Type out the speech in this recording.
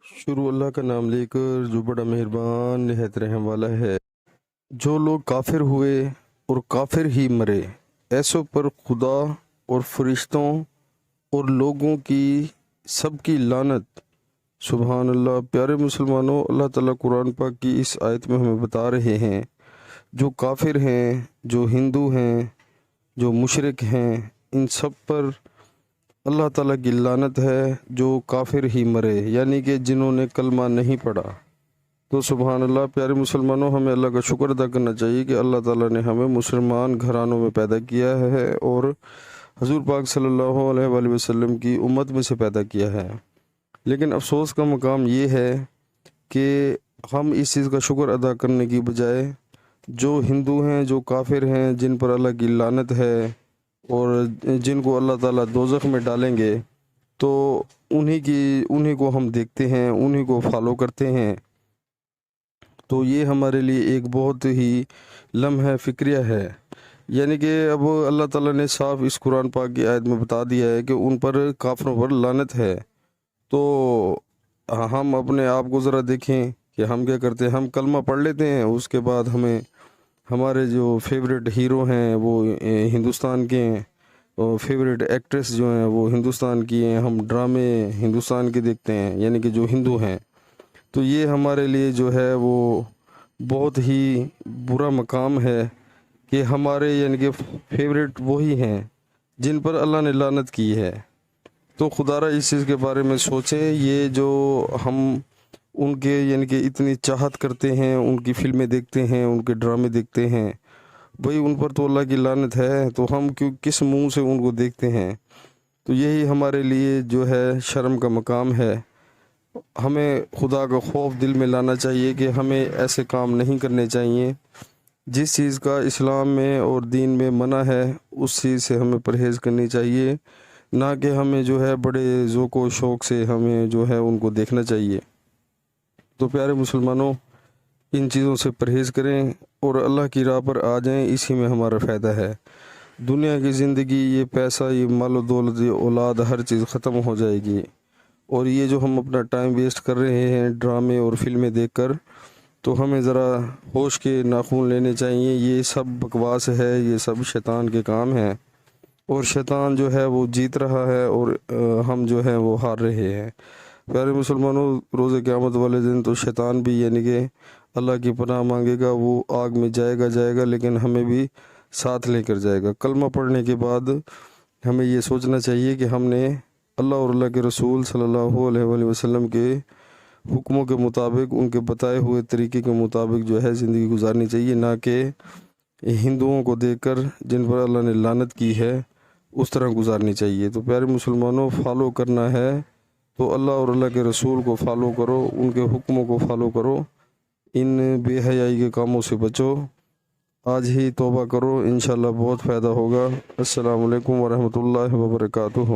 شروع اللہ کا نام لے کر جو بڑا مہربان نہایت رحم والا ہے۔ جو لوگ کافر ہوئے اور کافر ہی مرے، ایسوں پر خدا اور فرشتوں اور لوگوں کی سب کی لعنت۔ سبحان اللہ۔ پیارے مسلمانوں، اللہ تعالیٰ قرآن پاک کی اس آیت میں ہمیں بتا رہے ہیں جو کافر ہیں، جو ہندو ہیں، جو مشرک ہیں، ان سب پر اللہ تعالیٰ کی لعنت ہے جو کافر ہی مرے، یعنی کہ جنہوں نے کلمہ نہیں پڑھا۔ تو سبحان اللہ۔ پیارے مسلمانوں، ہمیں اللہ کا شکر ادا کرنا چاہیے کہ اللہ تعالیٰ نے ہمیں مسلمان گھرانوں میں پیدا کیا ہے اور حضور پاک صلی اللہ علیہ وآلہ وسلم کی امت میں سے پیدا کیا ہے۔ لیکن افسوس کا مقام یہ ہے کہ ہم اس چیز کا شکر ادا کرنے کی بجائے جو ہندو ہیں، جو کافر ہیں، جن پر اللہ کی لعنت ہے اور جن کو اللہ تعالیٰ دوزخ میں ڈالیں گے، تو انہی کو ہم دیکھتے ہیں، انہی کو فالو کرتے ہیں۔ تو یہ ہمارے لیے ایک بہت ہی لمحہ فکریہ ہے، یعنی کہ اب اللہ تعالیٰ نے صاف اس قرآن پاک کی آیت میں بتا دیا ہے کہ ان پر کافروں پر لعنت ہے۔ تو ہم اپنے آپ کو ذرا دیکھیں کہ ہم کیا کرتے ہیں۔ ہم کلمہ پڑھ لیتے ہیں، اس کے بعد ہمیں ہمارے جو فیوریٹ ہیرو ہیں وہ ہندوستان کے ہیں، اور فیوریٹ ایکٹریس جو ہیں وہ ہندوستان کی ہیں، ہم ڈرامے ہندوستان کے دیکھتے ہیں، یعنی کہ جو ہندو ہیں۔ تو یہ ہمارے لیے جو ہے وہ بہت ہی برا مقام ہے کہ ہمارے یعنی کہ فیوریٹ وہی ہیں جن پر اللہ نے لعنت کی ہے۔ تو خدا را اس چیز کے بارے میں سوچیں، یہ جو ہم ان کے یعنی کہ اتنی چاہت کرتے ہیں، ان کی فلمیں دیکھتے ہیں، ان کے ڈرامے دیکھتے ہیں، بھئی ان پر تو اللہ کی لعنت ہے، تو ہم کس منہ سے ان کو دیکھتے ہیں؟ تو یہی ہمارے لیے جو ہے شرم کا مقام ہے۔ ہمیں خدا کا خوف دل میں لانا چاہیے کہ ہمیں ایسے کام نہیں کرنے چاہیے۔ جس چیز کا اسلام میں اور دین میں منع ہے، اس چیز سے ہمیں پرہیز کرنی چاہیے، نہ کہ ہمیں جو ہے بڑے ذوق و شوق سے ہمیں جو ہے ان کو دیکھنا چاہیے۔ تو پیارے مسلمانوں، ان چیزوں سے پرہیز کریں اور اللہ کی راہ پر آ جائیں، اسی میں ہمارا فائدہ ہے۔ دنیا کی زندگی، یہ پیسہ، یہ مال و دولت، یہ اولاد، ہر چیز ختم ہو جائے گی، اور یہ جو ہم اپنا ٹائم ویسٹ کر رہے ہیں ڈرامے اور فلمیں دیکھ کر، تو ہمیں ذرا ہوش کے ناخن لینے چاہیے۔ یہ سب بکواس ہے، یہ سب شیطان کے کام ہیں، اور شیطان جو ہے وہ جیت رہا ہے اور ہم جو ہے وہ ہار رہے ہیں۔ پیارے مسلمانوں، روز قیامت والے دن تو شیطان بھی یعنی کہ اللہ کی پناہ مانگے گا، وہ آگ میں جائے گا، لیکن ہمیں بھی ساتھ لے کر جائے گا۔ کلمہ پڑھنے کے بعد ہمیں یہ سوچنا چاہیے کہ ہم نے اللہ اور اللہ کے رسول صلی اللہ علیہ وآلہ وسلم کے حکموں کے مطابق، ان کے بتائے ہوئے طریقے کے مطابق جو ہے زندگی گزارنی چاہیے، نہ کہ ہندوؤں کو دیکھ کر جن پر اللہ نے لعنت کی ہے اس طرح گزارنی چاہیے۔ تو پیارے مسلمانوں، فالو کرنا ہے تو اللہ اور اللہ کے رسول کو فالو کرو، ان کے حکموں کو فالو کرو، ان بے حیائی کے کاموں سے بچو، آج ہی توبہ کرو، انشاءاللہ بہت فائدہ ہوگا۔ السلام علیکم ورحمۃ اللہ وبرکاتہ۔